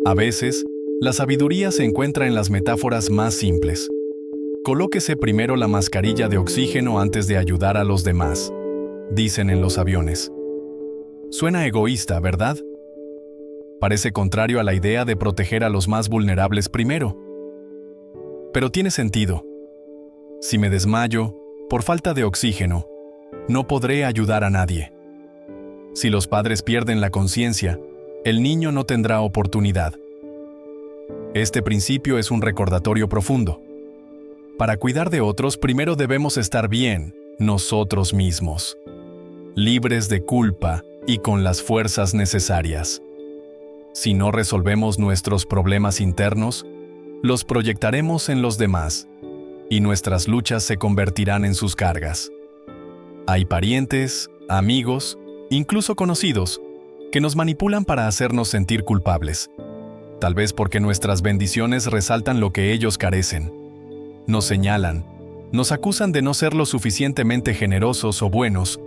A veces, la sabiduría se encuentra en las metáforas más simples. Colóquese primero la mascarilla de oxígeno antes de ayudar a los demás, dicen en los aviones. Suena egoísta, ¿verdad? Parece contrario a la idea de proteger a los más vulnerables primero. Pero tiene sentido. Si me desmayo, por falta de oxígeno, no podré ayudar a nadie. Si los padres pierden la conciencia, el niño no tendrá oportunidad. Este principio es un recordatorio profundo. Para cuidar de otros, primero debemos estar bien nosotros mismos, libres de culpa y con las fuerzas necesarias. Si no resolvemos nuestros problemas internos, los proyectaremos en los demás, y nuestras luchas se convertirán en sus cargas. Hay parientes, amigos, incluso conocidos, que nos manipulan para hacernos sentir culpables, tal vez porque nuestras bendiciones resaltan lo que ellos carecen. Nos señalan, nos acusan de no ser lo suficientemente generosos o buenos,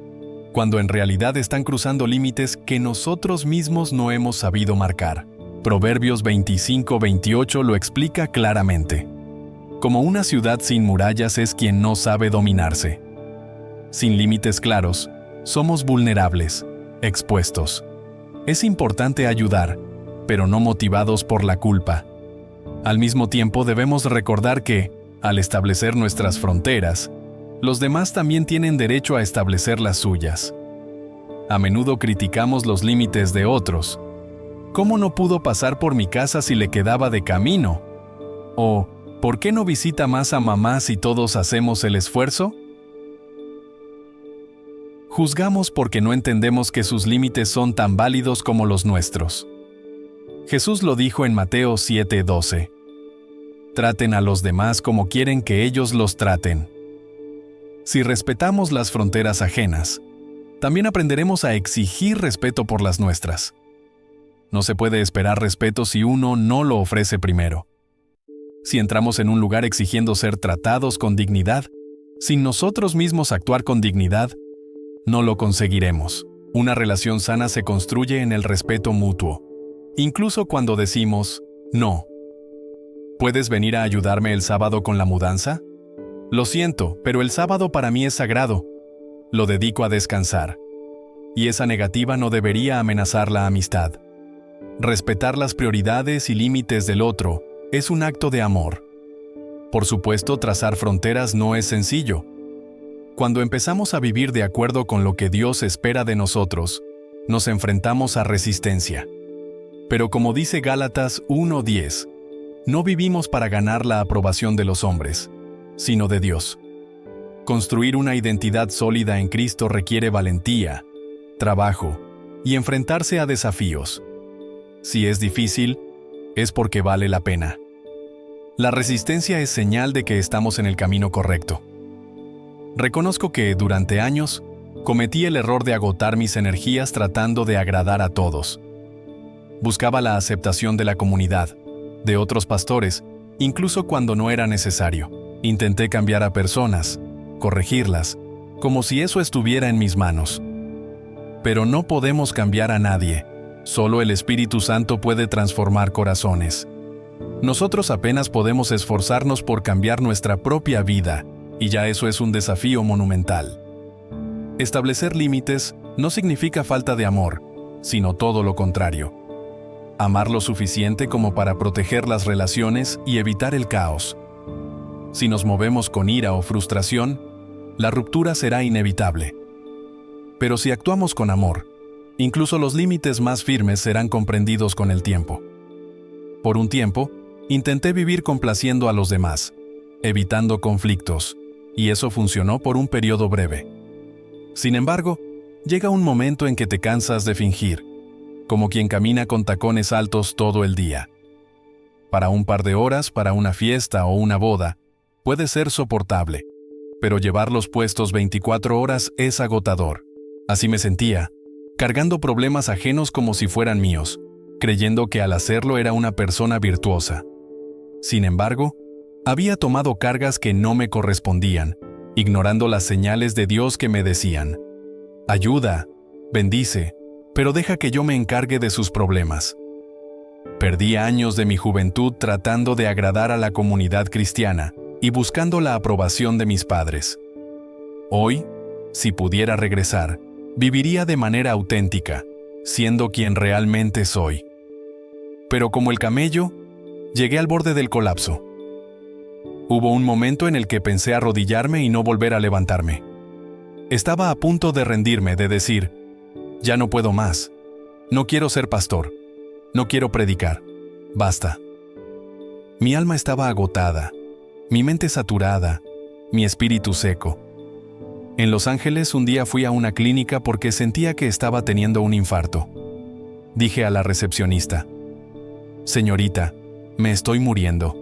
cuando en realidad están cruzando límites que nosotros mismos no hemos sabido marcar. Proverbios 25-28 lo explica claramente. Como una ciudad sin murallas es quien no sabe dominarse. Sin límites claros, somos vulnerables, expuestos. Es importante ayudar, pero no motivados por la culpa. Al mismo tiempo debemos recordar que, al establecer nuestras fronteras, los demás también tienen derecho a establecer las suyas. A menudo criticamos los límites de otros. ¿Cómo no pudo pasar por mi casa si le quedaba de camino? O, ¿por qué no visita más a mamá si todos hacemos el esfuerzo? Juzgamos porque no entendemos que sus límites son tan válidos como los nuestros. Jesús lo dijo en Mateo 7:12. Traten a los demás como quieren que ellos los traten. Si respetamos las fronteras ajenas, también aprenderemos a exigir respeto por las nuestras. No se puede esperar respeto si uno no lo ofrece primero. Si entramos en un lugar exigiendo ser tratados con dignidad, sin nosotros mismos actuar con dignidad, no lo conseguiremos. Una relación sana se construye en el respeto mutuo, incluso cuando decimos no. ¿Puedes venir a ayudarme el sábado con la mudanza? Lo siento, pero el sábado para mí es sagrado. Lo dedico a descansar. Y esa negativa no debería amenazar la amistad. Respetar las prioridades y límites del otro es un acto de amor. Por supuesto, trazar fronteras no es sencillo. Cuando empezamos a vivir de acuerdo con lo que Dios espera de nosotros, nos enfrentamos a resistencia. Pero como dice Gálatas 1:10, no vivimos para ganar la aprobación de los hombres, sino de Dios. Construir una identidad sólida en Cristo requiere valentía, trabajo y enfrentarse a desafíos. Si es difícil, es porque vale la pena. La resistencia es señal de que estamos en el camino correcto. Reconozco que, durante años, cometí el error de agotar mis energías tratando de agradar a todos. Buscaba la aceptación de la comunidad, de otros pastores, incluso cuando no era necesario. Intenté cambiar a personas, corregirlas, como si eso estuviera en mis manos. Pero no podemos cambiar a nadie. Solo el Espíritu Santo puede transformar corazones. Nosotros apenas podemos esforzarnos por cambiar nuestra propia vida, y ya eso es un desafío monumental. Establecer límites no significa falta de amor, sino todo lo contrario. Amar lo suficiente como para proteger las relaciones y evitar el caos. Si nos movemos con ira o frustración, la ruptura será inevitable. Pero si actuamos con amor, incluso los límites más firmes serán comprendidos con el tiempo. Por un tiempo, intenté vivir complaciendo a los demás, evitando conflictos, y eso funcionó por un periodo breve. Sin embargo, llega un momento en que te cansas de fingir, como quien camina con tacones altos todo el día. Para un par de horas, para una fiesta o una boda, puede ser soportable, pero llevarlos puestos 24 horas es agotador. Así me sentía, cargando problemas ajenos como si fueran míos, creyendo que al hacerlo era una persona virtuosa. Sin embargo, había tomado cargas que no me correspondían, ignorando las señales de Dios que me decían: ayuda, bendice, pero deja que yo me encargue de sus problemas. Perdí años de mi juventud tratando de agradar a la comunidad cristiana y buscando la aprobación de mis padres. Hoy, si pudiera regresar, viviría de manera auténtica, siendo quien realmente soy. Pero como el camello, llegué al borde del colapso. Hubo un momento en el que pensé arrodillarme y no volver a levantarme. Estaba a punto de rendirme, de decir, ya no puedo más, no quiero ser pastor, no quiero predicar, basta. Mi alma estaba agotada, mi mente saturada, mi espíritu seco. En Los Ángeles un día fui a una clínica porque sentía que estaba teniendo un infarto. Dije a la recepcionista, «Señorita, me estoy muriendo».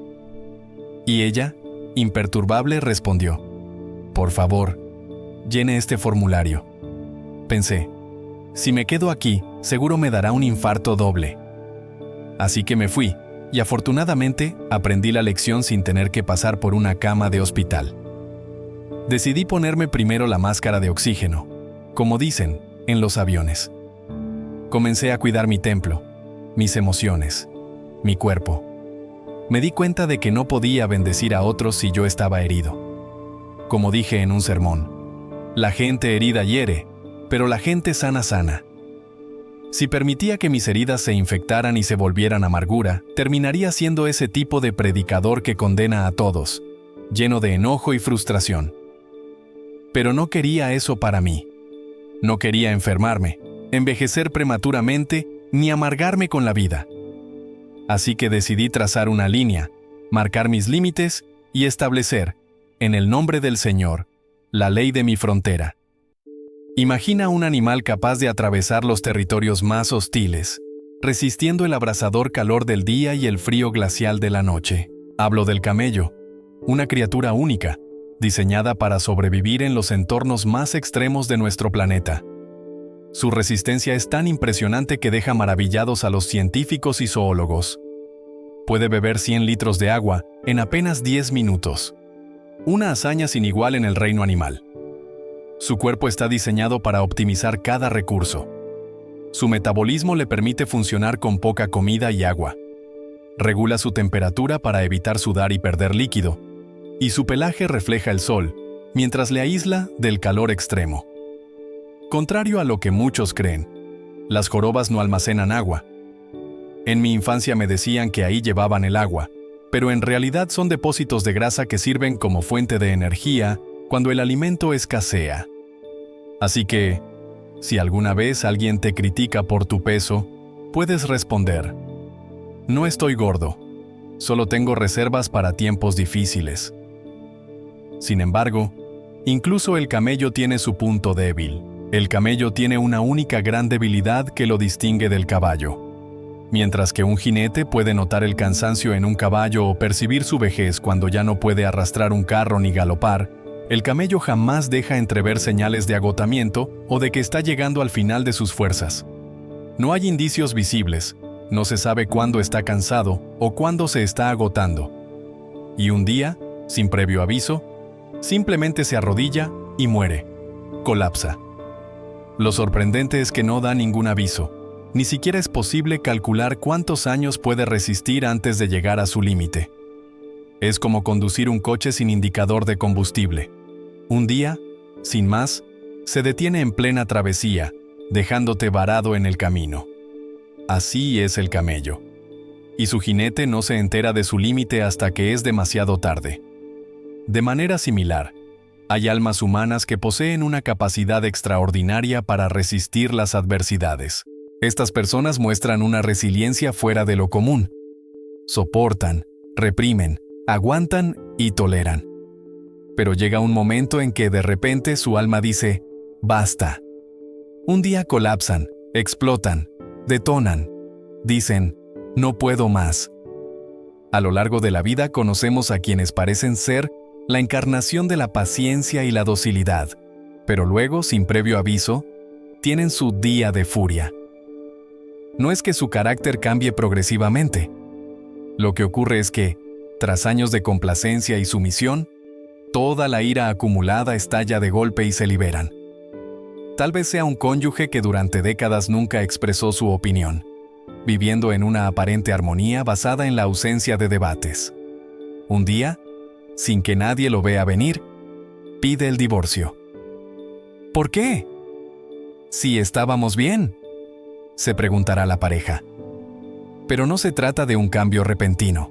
Y ella, imperturbable, respondió, «Por favor, llene este formulario». Pensé, si me quedo aquí, seguro me dará un infarto doble. Así que me fui, y afortunadamente aprendí la lección sin tener que pasar por una cama de hospital. Decidí ponerme primero la máscara de oxígeno, como dicen en los aviones. Comencé a cuidar mi templo, mis emociones, mi cuerpo. Me di cuenta de que no podía bendecir a otros si yo estaba herido. Como dije en un sermón, la gente herida hiere, pero la gente sana sana. Si permitía que mis heridas se infectaran y se volvieran amargura, terminaría siendo ese tipo de predicador que condena a todos, lleno de enojo y frustración. Pero no quería eso para mí. No quería enfermarme, envejecer prematuramente, ni amargarme con la vida. Así que decidí trazar una línea, marcar mis límites y establecer, en el nombre del Señor, la ley de mi frontera. Imagina un animal capaz de atravesar los territorios más hostiles, resistiendo el abrasador calor del día y el frío glacial de la noche. Hablo del camello, una criatura única, diseñada para sobrevivir en los entornos más extremos de nuestro planeta. Su resistencia es tan impresionante que deja maravillados a los científicos y zoólogos. Puede beber 100 litros de agua en apenas 10 minutos. Una hazaña sin igual en el reino animal. Su cuerpo está diseñado para optimizar cada recurso. Su metabolismo le permite funcionar con poca comida y agua. Regula su temperatura para evitar sudar y perder líquido. Y su pelaje refleja el sol, mientras le aísla del calor extremo. Contrario a lo que muchos creen, las jorobas no almacenan agua. En mi infancia me decían que ahí llevaban el agua, pero en realidad son depósitos de grasa que sirven como fuente de energía cuando el alimento escasea. Así que, si alguna vez alguien te critica por tu peso, puedes responder, no estoy gordo, solo tengo reservas para tiempos difíciles. Sin embargo, incluso el camello tiene su punto débil. El camello tiene una única gran debilidad que lo distingue del caballo. Mientras que un jinete puede notar el cansancio en un caballo o percibir su vejez cuando ya no puede arrastrar un carro ni galopar, el camello jamás deja entrever señales de agotamiento o de que está llegando al final de sus fuerzas. No hay indicios visibles, no se sabe cuándo está cansado o cuándo se está agotando. Y un día, sin previo aviso, simplemente se arrodilla y muere. Colapsa. Lo sorprendente es que no da ningún aviso. Ni siquiera es posible calcular cuántos años puede resistir antes de llegar a su límite. Es como conducir un coche sin indicador de combustible. Un día, sin más, se detiene en plena travesía, dejándote varado en el camino. Así es el camello. Y su jinete no se entera de su límite hasta que es demasiado tarde. De manera similar, hay almas humanas que poseen una capacidad extraordinaria para resistir las adversidades. Estas personas muestran una resiliencia fuera de lo común. Soportan, reprimen, aguantan y toleran. Pero llega un momento en que de repente su alma dice, basta. Un día colapsan, explotan, detonan, dicen, no puedo más. A lo largo de la vida conocemos a quienes parecen ser la encarnación de la paciencia y la docilidad, pero luego, sin previo aviso, tienen su día de furia. No es que su carácter cambie progresivamente. Lo que ocurre es que, tras años de complacencia y sumisión, toda la ira acumulada estalla de golpe y se liberan. Tal vez sea un cónyuge que durante décadas nunca expresó su opinión. viviendo en una aparente armonía basada en la ausencia de debates. Un día, sin que nadie lo vea venir, pide el divorcio. ¿Por qué? Si estábamos bien, se preguntará la pareja. Pero no se trata de un cambio repentino.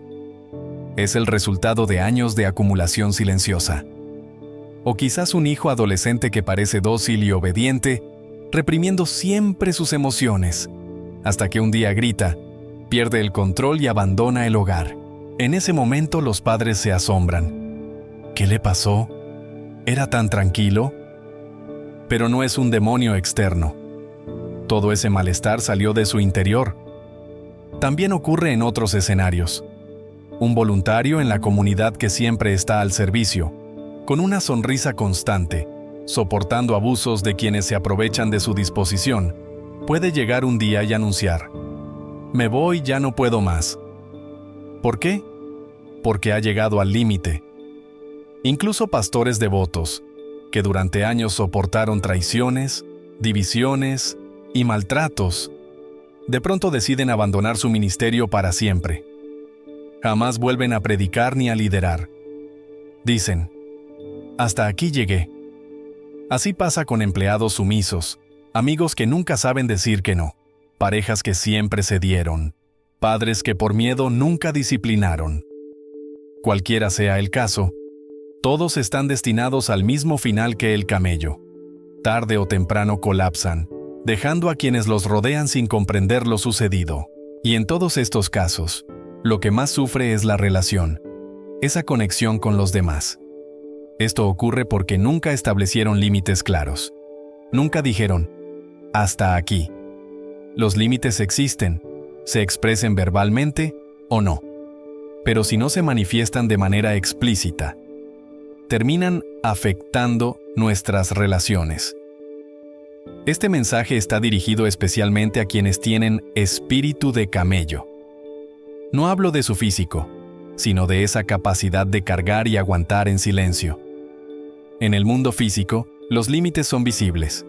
Es el resultado de años de acumulación silenciosa. O quizás un hijo adolescente que parece dócil y obediente, reprimiendo siempre sus emociones, hasta que un día grita, pierde el control y abandona el hogar. En ese momento los padres se asombran. ¿Qué le pasó? ¿Era tan tranquilo? Pero no es un demonio externo. Todo ese malestar salió de su interior. También ocurre en otros escenarios. Un voluntario en la comunidad que siempre está al servicio, con una sonrisa constante, soportando abusos de quienes se aprovechan de su disposición, puede llegar un día y anunciar: «Me voy, ya no puedo más». ¿Por qué? Porque ha llegado al límite. Incluso pastores devotos, que durante años soportaron traiciones, divisiones y maltratos, de pronto deciden abandonar su ministerio para siempre. Jamás vuelven a predicar ni a liderar. Dicen: «Hasta aquí llegué». Así pasa con empleados sumisos, amigos que nunca saben decir que no, parejas que siempre cedieron, padres que por miedo nunca disciplinaron. Cualquiera sea el caso, todos están destinados al mismo final que el camello. Tarde o temprano colapsan, dejando a quienes los rodean sin comprender lo sucedido. Y en todos estos casos, lo que más sufre es la relación, esa conexión con los demás. Esto ocurre porque nunca establecieron límites claros. Nunca dijeron: «Hasta aquí». Los límites existen, se expresen verbalmente o no. Pero si no se manifiestan de manera explícita, terminan afectando nuestras relaciones. Este mensaje está dirigido especialmente a quienes tienen espíritu de camello. No hablo de su físico, sino de esa capacidad de cargar y aguantar en silencio. En el mundo físico, los límites son visibles.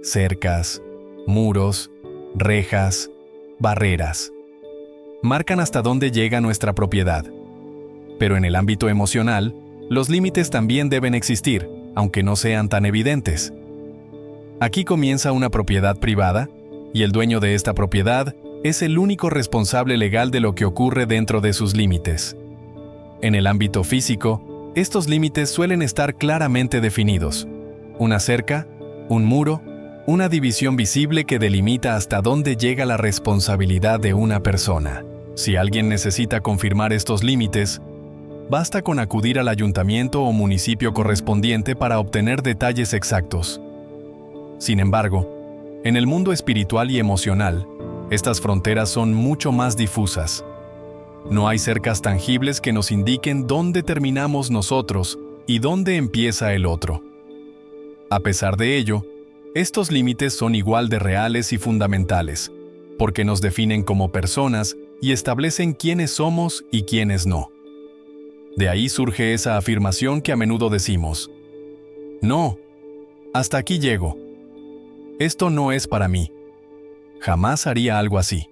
Cercas, muros, rejas, barreras. Marcan hasta dónde llega nuestra propiedad. Pero en el ámbito emocional, los límites también deben existir, aunque no sean tan evidentes. Aquí comienza una propiedad privada, y el dueño de esta propiedad es el único responsable legal de lo que ocurre dentro de sus límites. En el ámbito físico, estos límites suelen estar claramente definidos. Una cerca, un muro, una división visible que delimita hasta dónde llega la responsabilidad de una persona. Si alguien necesita confirmar estos límites, basta con acudir al ayuntamiento o municipio correspondiente para obtener detalles exactos. Sin embargo, en el mundo espiritual y emocional, estas fronteras son mucho más difusas. No hay cercas tangibles que nos indiquen dónde terminamos nosotros y dónde empieza el otro. A pesar de ello, estos límites son igual de reales y fundamentales, porque nos definen como personas y establecen quiénes somos y quiénes no. De ahí surge esa afirmación que a menudo decimos: «No, hasta aquí llego. Esto no es para mí. Jamás haría algo así».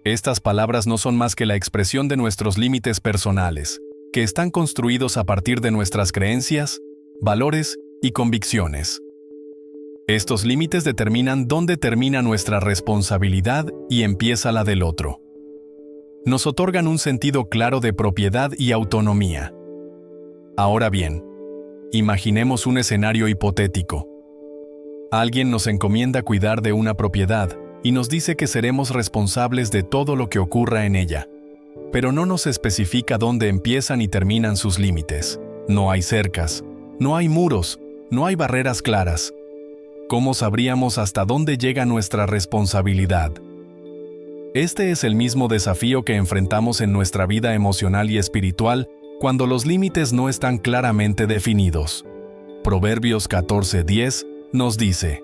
Estas palabras no son más que la expresión de nuestros límites personales, que están construidos a partir de nuestras creencias, valores y convicciones. Estos límites determinan dónde termina nuestra responsabilidad y empieza la del otro. Nos otorgan un sentido claro de propiedad y autonomía. Ahora bien, imaginemos un escenario hipotético. Alguien nos encomienda cuidar de una propiedad y nos dice que seremos responsables de todo lo que ocurra en ella, pero no nos especifica dónde empiezan y terminan sus límites. No hay cercas, no hay muros, no hay barreras claras. ¿Cómo sabríamos hasta dónde llega nuestra responsabilidad? Este es el mismo desafío que enfrentamos en nuestra vida emocional y espiritual cuando los límites no están claramente definidos. Proverbios 14:10 nos dice: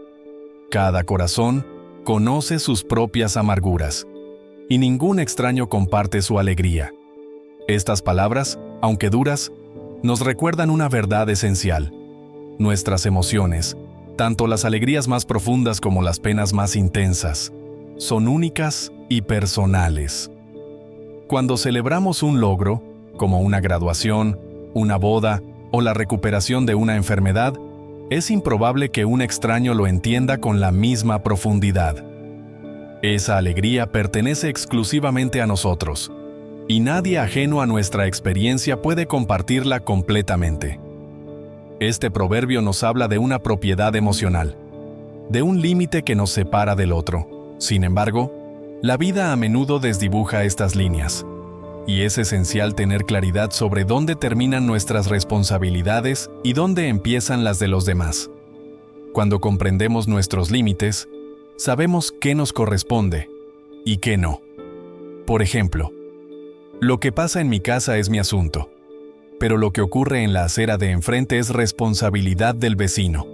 «Cada corazón conoce sus propias amarguras, y ningún extraño comparte su alegría». Estas palabras, aunque duras, nos recuerdan una verdad esencial. Nuestras emociones, tanto las alegrías más profundas como las penas más intensas, son únicas y personales. Cuando celebramos un logro, como una graduación, una boda o la recuperación de una enfermedad, es improbable que un extraño lo entienda con la misma profundidad. Esa alegría pertenece exclusivamente a nosotros, y nadie ajeno a nuestra experiencia puede compartirla completamente. Este proverbio nos habla de una propiedad emocional, de un límite que nos separa del otro. Sin embargo, la vida a menudo desdibuja estas líneas, y es esencial tener claridad sobre dónde terminan nuestras responsabilidades y dónde empiezan las de los demás. Cuando comprendemos nuestros límites, sabemos qué nos corresponde y qué no. Por ejemplo, lo que pasa en mi casa es mi asunto, pero lo que ocurre en la acera de enfrente es responsabilidad del vecino.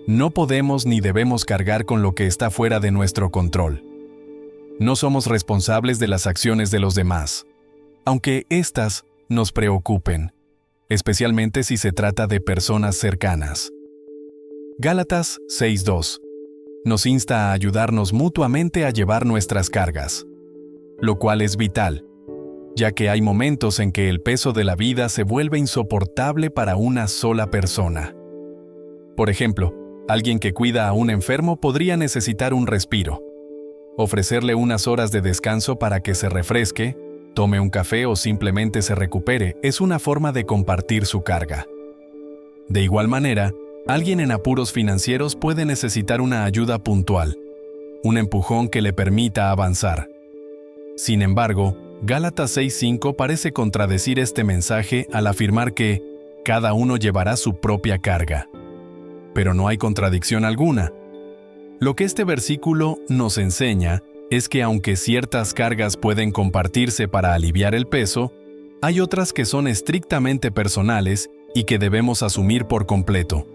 No podemos ni debemos cargar con lo que está fuera de nuestro control. No somos responsables de las acciones de los demás, aunque éstas nos preocupen, especialmente si se trata de personas cercanas. Gálatas 6:2 nos insta a ayudarnos mutuamente a llevar nuestras cargas, lo cual es vital, ya que hay momentos en que el peso de la vida se vuelve insoportable para una sola persona. Por ejemplo, alguien que cuida a un enfermo podría necesitar un respiro. Ofrecerle unas horas de descanso para que se refresque, tome un café o simplemente se recupere es una forma de compartir su carga. De igual manera, alguien en apuros financieros puede necesitar una ayuda puntual, un empujón que le permita avanzar. Sin embargo, Gálatas 6:5 parece contradecir este mensaje al afirmar que cada uno llevará su propia carga. Pero no hay contradicción alguna. Lo que este versículo nos enseña es que aunque ciertas cargas pueden compartirse para aliviar el peso, hay otras que son estrictamente personales y que debemos asumir por completo.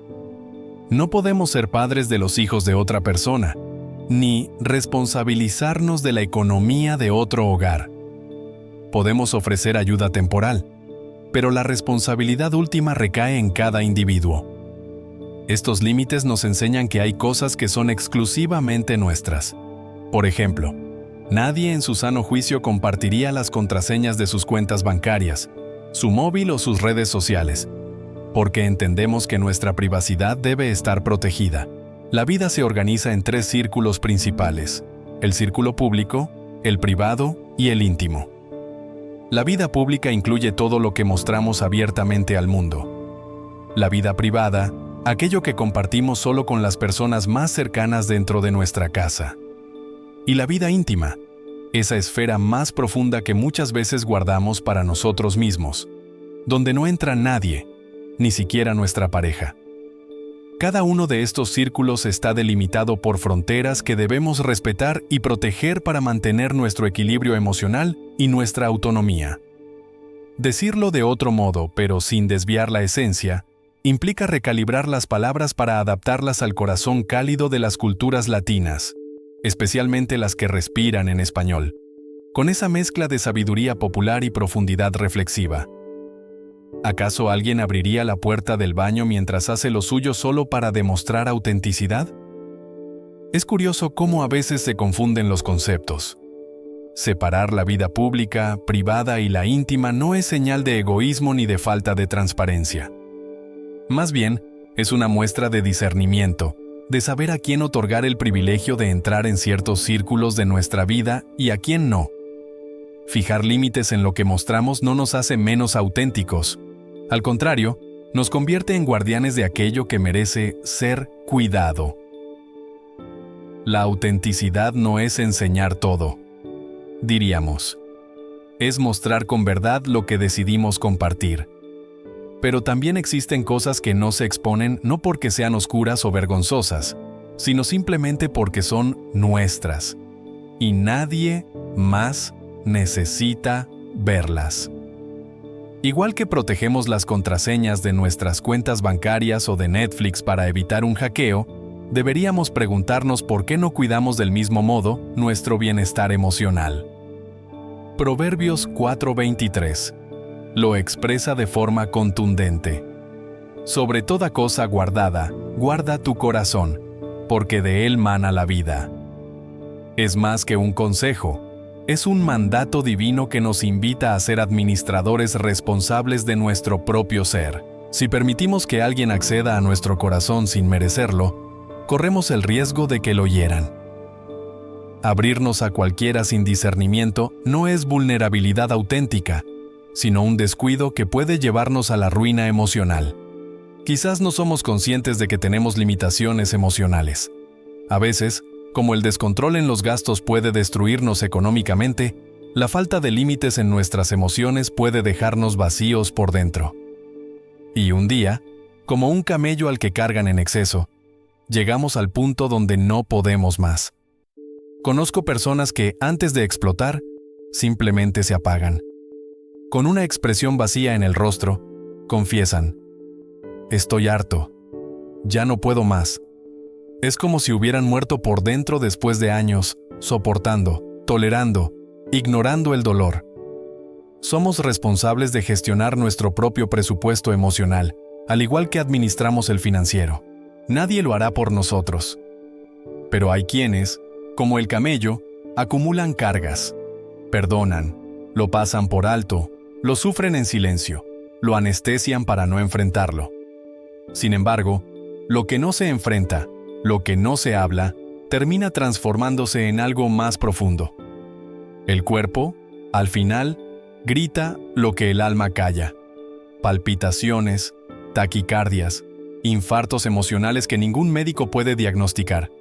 No podemos ser padres de los hijos de otra persona, ni responsabilizarnos de la economía de otro hogar. Podemos ofrecer ayuda temporal, pero la responsabilidad última recae en cada individuo. Estos límites nos enseñan que hay cosas que son exclusivamente nuestras. Por ejemplo, nadie en su sano juicio compartiría las contraseñas de sus cuentas bancarias, su móvil o sus redes sociales, porque entendemos que nuestra privacidad debe estar protegida. La vida se organiza en 3 círculos principales: el círculo público, el privado y el íntimo. La vida pública incluye todo lo que mostramos abiertamente al mundo. La vida privada, aquello que compartimos solo con las personas más cercanas dentro de nuestra casa. Y la vida íntima, esa esfera más profunda que muchas veces guardamos para nosotros mismos, donde no entra nadie, ni siquiera nuestra pareja. Cada uno de estos círculos está delimitado por fronteras que debemos respetar y proteger para mantener nuestro equilibrio emocional y nuestra autonomía. Decirlo de otro modo, pero sin desviar la esencia, implica recalibrar las palabras para adaptarlas al corazón cálido de las culturas latinas, especialmente las que respiran en español, con esa mezcla de sabiduría popular y profundidad reflexiva. ¿Acaso alguien abriría la puerta del baño mientras hace lo suyo solo para demostrar autenticidad? Es curioso cómo a veces se confunden los conceptos. Separar la vida pública, privada y la íntima no es señal de egoísmo ni de falta de transparencia. Más bien, es una muestra de discernimiento, de saber a quién otorgar el privilegio de entrar en ciertos círculos de nuestra vida y a quién no. Fijar límites en lo que mostramos no nos hace menos auténticos. Al contrario, nos convierte en guardianes de aquello que merece ser cuidado. La autenticidad no es enseñar todo, diríamos. Es mostrar con verdad lo que decidimos compartir. Pero también existen cosas que no se exponen no porque sean oscuras o vergonzosas, sino simplemente porque son nuestras. Y nadie más necesita verlas. Igual que protegemos las contraseñas de nuestras cuentas bancarias o de Netflix para evitar un hackeo, deberíamos preguntarnos por qué no cuidamos del mismo modo nuestro bienestar emocional. Proverbios 4:23 lo expresa de forma contundente. Sobre toda cosa guardada, guarda tu corazón, porque de él mana la vida. Es más que un consejo, es un mandato divino que nos invita a ser administradores responsables de nuestro propio ser. Si permitimos que alguien acceda a nuestro corazón sin merecerlo, corremos el riesgo de que lo hieran. Abrirnos a cualquiera sin discernimiento no es vulnerabilidad auténtica, sino un descuido que puede llevarnos a la ruina emocional. Quizás no somos conscientes de que tenemos limitaciones emocionales. A veces, como el descontrol en los gastos puede destruirnos económicamente, la falta de límites en nuestras emociones puede dejarnos vacíos por dentro. Y un día, como un camello al que cargan en exceso, llegamos al punto donde no podemos más. Conozco personas que, antes de explotar, simplemente se apagan. Con una expresión vacía en el rostro, confiesan: estoy harto, ya no puedo más. Es como si hubieran muerto por dentro después de años, soportando, tolerando, ignorando el dolor. Somos responsables de gestionar nuestro propio presupuesto emocional, al igual que administramos el financiero. Nadie lo hará por nosotros. Pero hay quienes, como el camello, acumulan cargas, perdonan, lo pasan por alto, lo sufren en silencio, lo anestesian para no enfrentarlo. Sin embargo, lo que no se enfrenta, lo que no se habla, termina transformándose en algo más profundo. El cuerpo, al final, grita lo que el alma calla. Palpitaciones, taquicardias, infartos emocionales que ningún médico puede diagnosticar.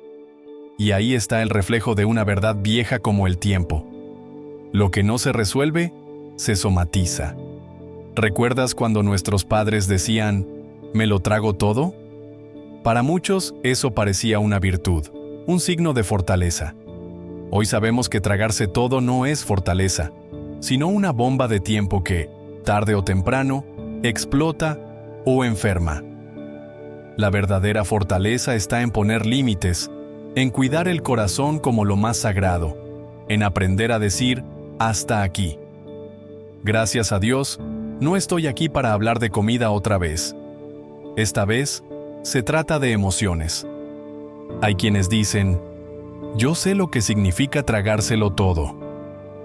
Y ahí está el reflejo de una verdad vieja como el tiempo. Lo que no se resuelve, se somatiza. ¿Recuerdas cuando nuestros padres decían, ¿me lo trago todo? Para muchos, eso parecía una virtud, un signo de fortaleza. Hoy sabemos que tragarse todo no es fortaleza, sino una bomba de tiempo que, tarde o temprano, explota o enferma. La verdadera fortaleza está en poner límites, en cuidar el corazón como lo más sagrado, en aprender a decir hasta aquí. Gracias a Dios, no estoy aquí para hablar de comida otra vez. Esta vez, se trata de emociones. Hay quienes dicen, yo sé lo que significa tragárselo todo.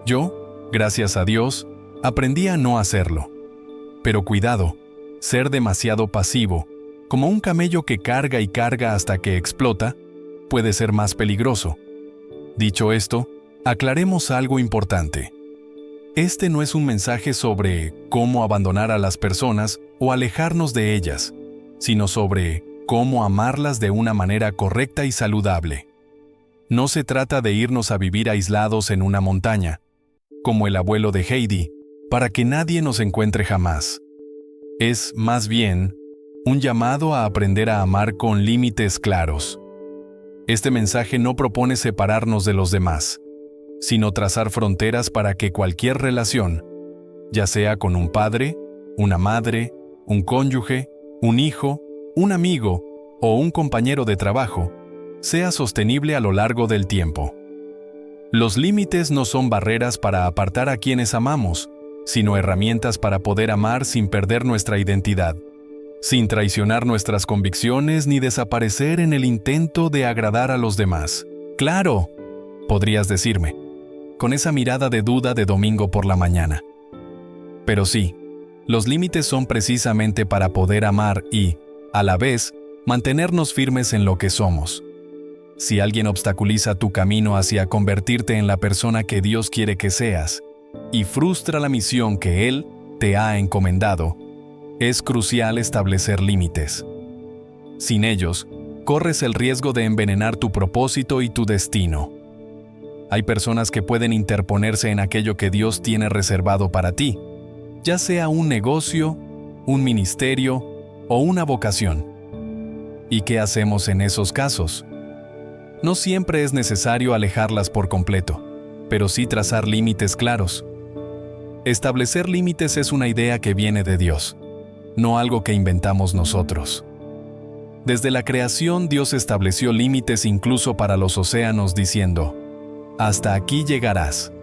Yo, gracias a Dios, aprendí a no hacerlo. Pero cuidado, ser demasiado pasivo, como un camello que carga y carga hasta que explota, puede ser más peligroso. Dicho esto, aclaremos algo importante. Este no es un mensaje sobre cómo abandonar a las personas o alejarnos de ellas, sino sobre cómo amarlas de una manera correcta y saludable. No se trata de irnos a vivir aislados en una montaña, como el abuelo de Heidi, para que nadie nos encuentre jamás. Es, más bien, un llamado a aprender a amar con límites claros. Este mensaje no propone separarnos de los demás, sino trazar fronteras para que cualquier relación, ya sea con un padre, una madre, un cónyuge, un hijo, un amigo o un compañero de trabajo, sea sostenible a lo largo del tiempo. Los límites no son barreras para apartar a quienes amamos, sino herramientas para poder amar sin perder nuestra identidad, sin traicionar nuestras convicciones ni desaparecer en el intento de agradar a los demás. ¡Claro!, podrías decirme, con esa mirada de duda de domingo por la mañana. Pero sí, los límites son precisamente para poder amar y, a la vez, mantenernos firmes en lo que somos. Si alguien obstaculiza tu camino hacia convertirte en la persona que Dios quiere que seas, y frustra la misión que Él te ha encomendado, es crucial establecer límites. Sin ellos, corres el riesgo de envenenar tu propósito y tu destino. Hay personas que pueden interponerse en aquello que Dios tiene reservado para ti, ya sea un negocio, un ministerio o una vocación. ¿Y qué hacemos en esos casos? No siempre es necesario alejarlas por completo, pero sí trazar límites claros. Establecer límites es una idea que viene de Dios, no algo que inventamos nosotros. Desde la creación, Dios estableció límites incluso para los océanos diciendo, hasta aquí llegarás.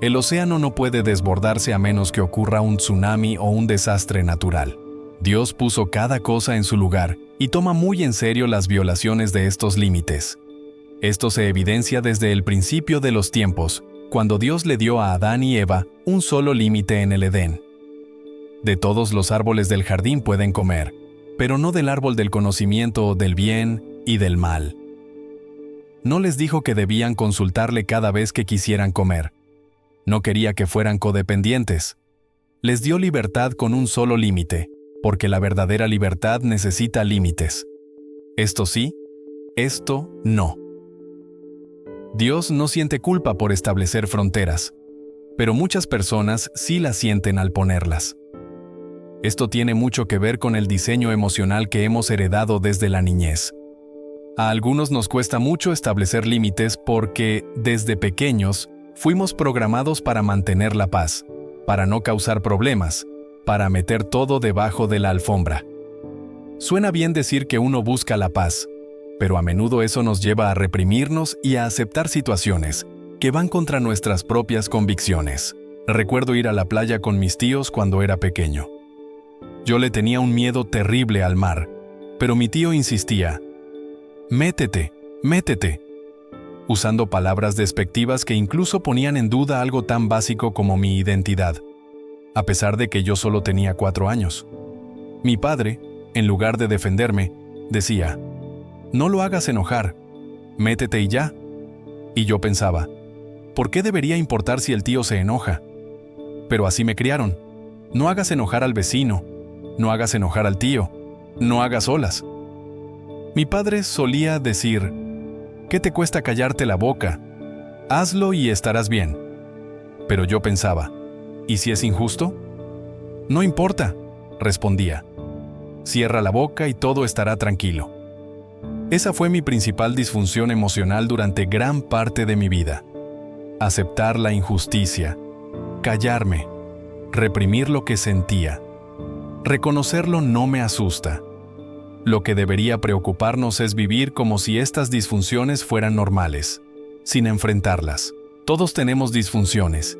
El océano no puede desbordarse a menos que ocurra un tsunami o un desastre natural. Dios puso cada cosa en su lugar y toma muy en serio las violaciones de estos límites. Esto se evidencia desde el principio de los tiempos, cuando Dios le dio a Adán y Eva un solo límite en el Edén. De todos los árboles del jardín pueden comer, pero no del árbol del conocimiento del bien y del mal. No les dijo que debían consultarle cada vez que quisieran comer. No quería que fueran codependientes. Les dio libertad con un solo límite, porque la verdadera libertad necesita límites. Esto sí, esto no. Dios no siente culpa por establecer fronteras, pero muchas personas sí las sienten al ponerlas. Esto tiene mucho que ver con el diseño emocional que hemos heredado desde la niñez. A algunos nos cuesta mucho establecer límites porque, desde pequeños, fuimos programados para mantener la paz, para no causar problemas, para meter todo debajo de la alfombra. Suena bien decir que uno busca la paz, pero a menudo eso nos lleva a reprimirnos y a aceptar situaciones que van contra nuestras propias convicciones. Recuerdo ir a la playa con mis tíos cuando era pequeño. Yo le tenía un miedo terrible al mar, pero mi tío insistía: «Métete, métete», usando palabras despectivas que incluso ponían en duda algo tan básico como mi identidad, a pesar de que yo solo tenía 4 años. Mi padre, en lugar de defenderme, decía: «No lo hagas enojar, métete y ya». Y yo pensaba: ¿por qué debería importar si el tío se enoja? Pero así me criaron: no hagas enojar al vecino, no hagas enojar al tío, no hagas olas. Mi padre solía decir: ¿qué te cuesta callarte la boca? Hazlo y estarás bien. Pero yo pensaba: ¿y si es injusto? No importa, respondía. Cierra la boca y todo estará tranquilo. Esa fue mi principal disfunción emocional durante gran parte de mi vida. Aceptar la injusticia, callarme, reprimir lo que sentía. Reconocerlo no me asusta. Lo que debería preocuparnos es vivir como si estas disfunciones fueran normales, sin enfrentarlas. Todos tenemos disfunciones,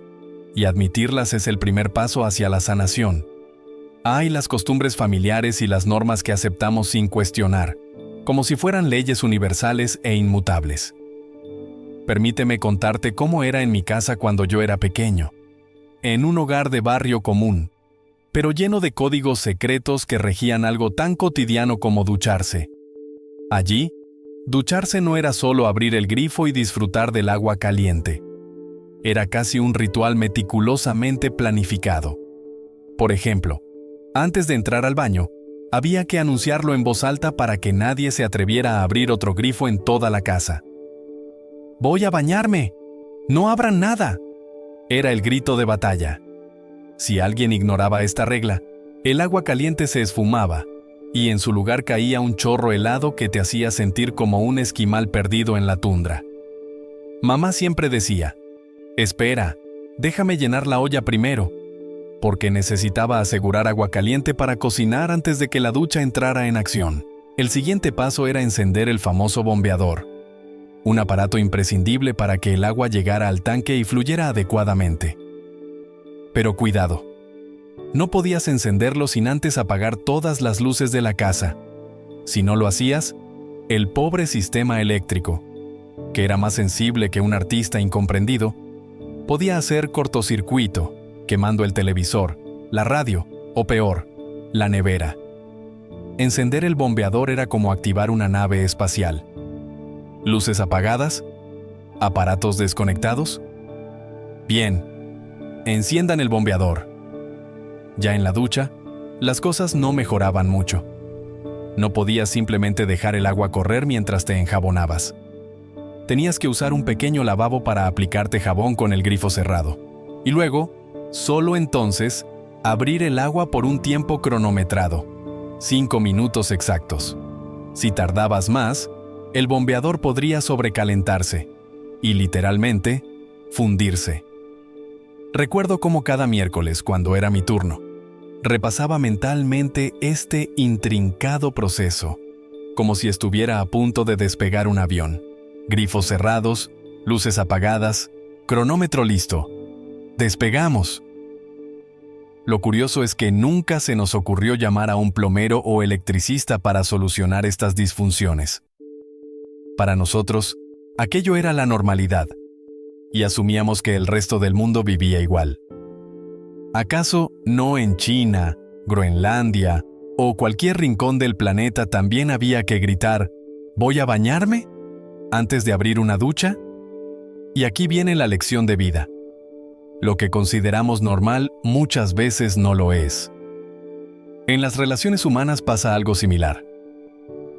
y admitirlas es el primer paso hacia la sanación. Hay las costumbres familiares y las normas que aceptamos sin cuestionar, como si fueran leyes universales e inmutables. Permíteme contarte cómo era en mi casa cuando yo era pequeño, en un hogar de barrio común, pero lleno de códigos secretos que regían algo tan cotidiano como ducharse. Allí, ducharse no era solo abrir el grifo y disfrutar del agua caliente. Era casi un ritual meticulosamente planificado. Por ejemplo, antes de entrar al baño, había que anunciarlo en voz alta para que nadie se atreviera a abrir otro grifo en toda la casa. «¡Voy a bañarme! ¡No abran nada!», era el grito de batalla. Si alguien ignoraba esta regla, el agua caliente se esfumaba, y en su lugar caía un chorro helado que te hacía sentir como un esquimal perdido en la tundra. Mamá siempre decía: «Espera, déjame llenar la olla primero», porque necesitaba asegurar agua caliente para cocinar antes de que la ducha entrara en acción. El siguiente paso era encender el famoso bombeador, un aparato imprescindible para que el agua llegara al tanque y fluyera adecuadamente. Pero cuidado, no podías encenderlo sin antes apagar todas las luces de la casa. Si no lo hacías, el pobre sistema eléctrico, que era más sensible que un artista incomprendido, podía hacer cortocircuito, quemando el televisor, la radio o peor, la nevera. Encender el bombeador era como activar una nave espacial. ¿Luces apagadas? ¿Aparatos desconectados? Bien, enciendan el bombeador. Ya en la ducha, las cosas no mejoraban mucho. No podías simplemente dejar el agua correr mientras te enjabonabas. Tenías que usar un pequeño lavabo para aplicarte jabón con el grifo cerrado. Y luego, solo entonces, abrir el agua por un tiempo cronometrado, 5 minutos exactos. Si tardabas más, el bombeador podría sobrecalentarse y, literalmente, fundirse. Recuerdo cómo cada miércoles, cuando era mi turno, repasaba mentalmente este intrincado proceso, como si estuviera a punto de despegar un avión. Grifos cerrados, luces apagadas, cronómetro listo. ¡Despegamos! Lo curioso es que nunca se nos ocurrió llamar a un plomero o electricista para solucionar estas disfunciones. Para nosotros, Aquello era la normalidad, y asumíamos que el resto del mundo vivía igual. ¿Acaso no en China, Groenlandia o cualquier rincón del planeta también había que gritar «¿Voy a bañarme?», antes de abrir una ducha? Y aquí viene la lección de vida. Lo que consideramos normal muchas veces no lo es. En las relaciones humanas pasa algo similar.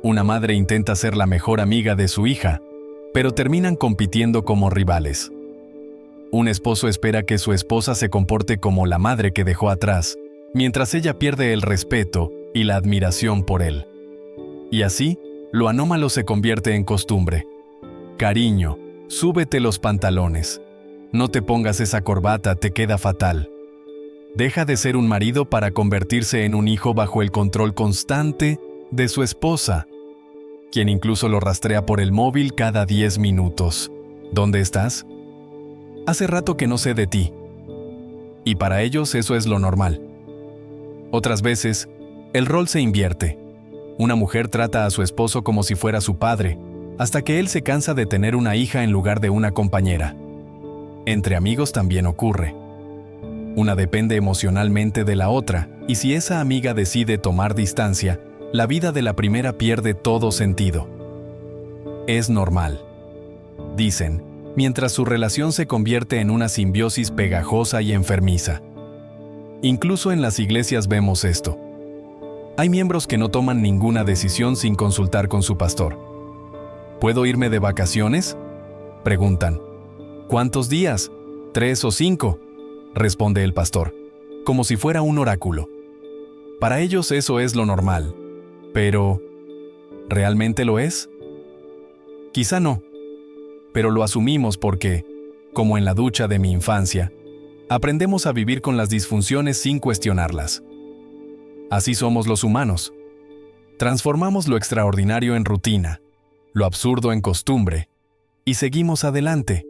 Una madre intenta ser la mejor amiga de su hija, pero terminan compitiendo como rivales. Un esposo espera que su esposa se comporte como la madre que dejó atrás, mientras ella pierde el respeto y la admiración por él. Y así, lo anómalo se convierte en costumbre. Cariño, súbete los pantalones. No te pongas esa corbata, te queda fatal. Deja de ser un marido para convertirse en un hijo bajo el control constante de su esposa, quien incluso lo rastrea por el móvil cada 10 minutos. ¿Dónde estás? Hace rato que no sé de ti. Y para ellos eso es lo normal. Otras veces, el rol se invierte. Una mujer trata a su esposo como si fuera su padre, hasta que él se cansa de tener una hija en lugar de una compañera. Entre amigos también ocurre. Una depende emocionalmente de la otra, y si esa amiga decide tomar distancia, la vida de la primera pierde todo sentido. Es normal, dicen, mientras su relación se convierte en una simbiosis pegajosa y enfermiza. Incluso en las iglesias vemos esto. Hay miembros que no toman ninguna decisión sin consultar con su pastor. ¿Puedo irme de vacaciones?, preguntan. ¿Cuántos días? 3 o 5, responde el pastor, como si fuera un oráculo. Para ellos eso es lo normal. Pero, ¿realmente lo es? Quizá no, pero lo asumimos porque, como en la ducha de mi infancia, aprendemos a vivir con las disfunciones sin cuestionarlas. Así somos los humanos. Transformamos lo extraordinario en rutina, lo absurdo en costumbre, y seguimos adelante,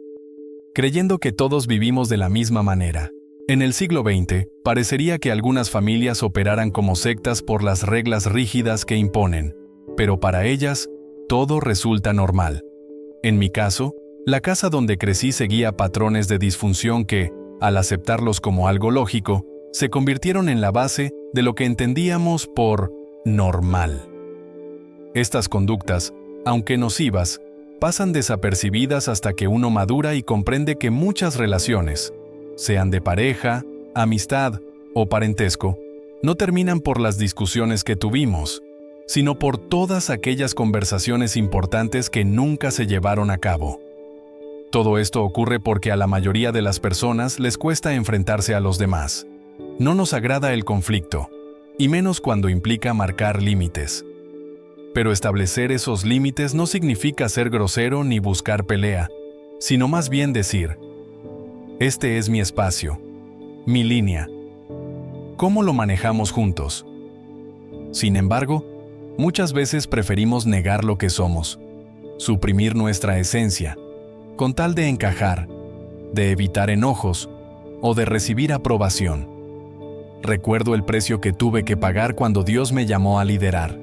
creyendo que todos vivimos de la misma manera. En el siglo XX, parecería que algunas familias operaran como sectas por las reglas rígidas que imponen, pero para ellas, todo resulta normal. En mi caso, la casa donde crecí seguía patrones de disfunción que, al aceptarlos como algo lógico, se convirtieron en la base de lo que entendíamos por normal. Estas conductas, aunque nocivas, pasan desapercibidas hasta que uno madura y comprende que muchas relaciones, sean de pareja, amistad o parentesco, no terminan por las discusiones que tuvimos, sino por todas aquellas conversaciones importantes que nunca se llevaron a cabo. Todo esto ocurre porque a la mayoría de las personas les cuesta enfrentarse a los demás. No nos agrada el conflicto, y menos cuando implica marcar límites. Pero establecer esos límites no significa ser grosero ni buscar pelea, sino más bien decir: este es mi espacio, mi línea. ¿Cómo lo manejamos juntos? Sin embargo, muchas veces preferimos negar lo que somos, suprimir nuestra esencia, con tal de encajar, de evitar enojos o de recibir aprobación. Recuerdo el precio que tuve que pagar cuando Dios me llamó a liderar.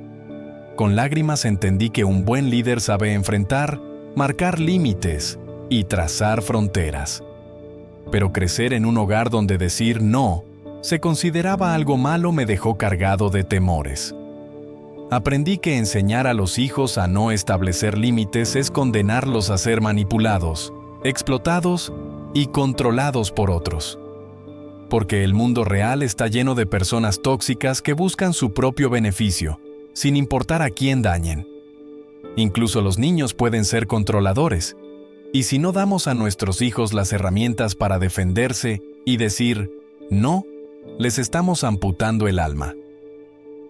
Con lágrimas entendí que un buen líder sabe enfrentar, marcar límites y trazar fronteras. Pero crecer en un hogar donde decir no se consideraba algo malo me dejó cargado de temores. Aprendí que enseñar a los hijos a no establecer límites es condenarlos a ser manipulados, explotados y controlados por otros. Porque el mundo real está lleno de personas tóxicas que buscan su propio beneficio, sin importar a quién dañen. Incluso los niños pueden ser controladores, y si no damos a nuestros hijos las herramientas para defenderse y decir no, les estamos amputando el alma.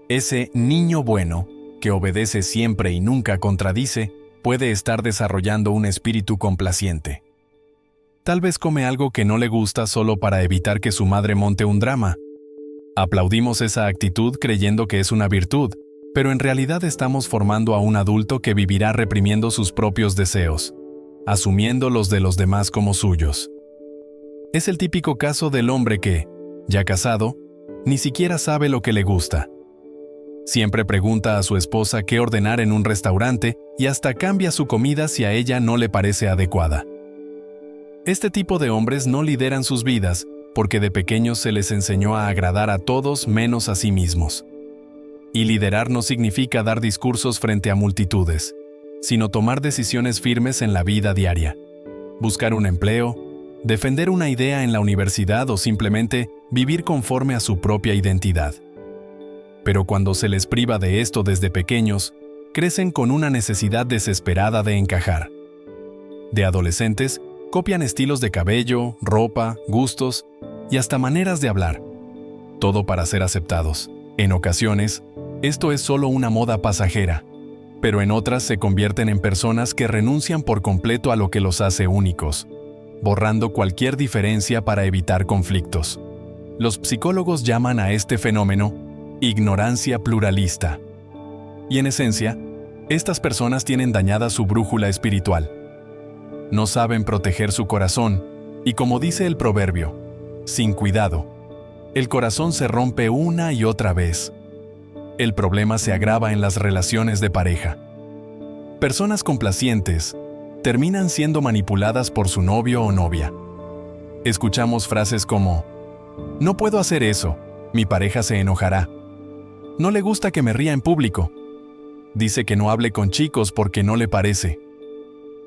Ese niño bueno, que obedece siempre y nunca contradice, puede estar desarrollando un espíritu complaciente. Tal vez come algo que no le gusta solo para evitar que su madre monte un drama. Aplaudimos esa actitud creyendo que es una virtud, pero en realidad estamos formando a un adulto que vivirá reprimiendo sus propios deseos, asumiendo los de los demás como suyos. Es el típico caso del hombre que, ya casado, ni siquiera sabe lo que le gusta. Siempre pregunta a su esposa qué ordenar en un restaurante y hasta cambia su comida si a ella no le parece adecuada. Este tipo de hombres no lideran sus vidas porque de pequeños se les enseñó a agradar a todos menos a sí mismos. Y liderar no significa dar discursos frente a multitudes, sino tomar decisiones firmes en la vida diaria. Buscar un empleo, defender una idea en la universidad o simplemente vivir conforme a su propia identidad. Pero cuando se les priva de esto desde pequeños, crecen con una necesidad desesperada de encajar. De adolescentes, copian estilos de cabello, ropa, gustos y hasta maneras de hablar. Todo para ser aceptados. En ocasiones, esto es solo una moda pasajera, pero en otras se convierten en personas que renuncian por completo a lo que los hace únicos, borrando cualquier diferencia para evitar conflictos. Los psicólogos llaman a este fenómeno ignorancia pluralista. Y en esencia, estas personas tienen dañada su brújula espiritual. No saben proteger su corazón, y como dice el proverbio, sin cuidado, el corazón se rompe una y otra vez. El problema se agrava en las relaciones de pareja. Personas complacientes terminan siendo manipuladas por su novio o novia. Escuchamos frases como, no puedo hacer eso, mi pareja se enojará. No le gusta que me ría en público. Dice que no hable con chicos porque no le parece.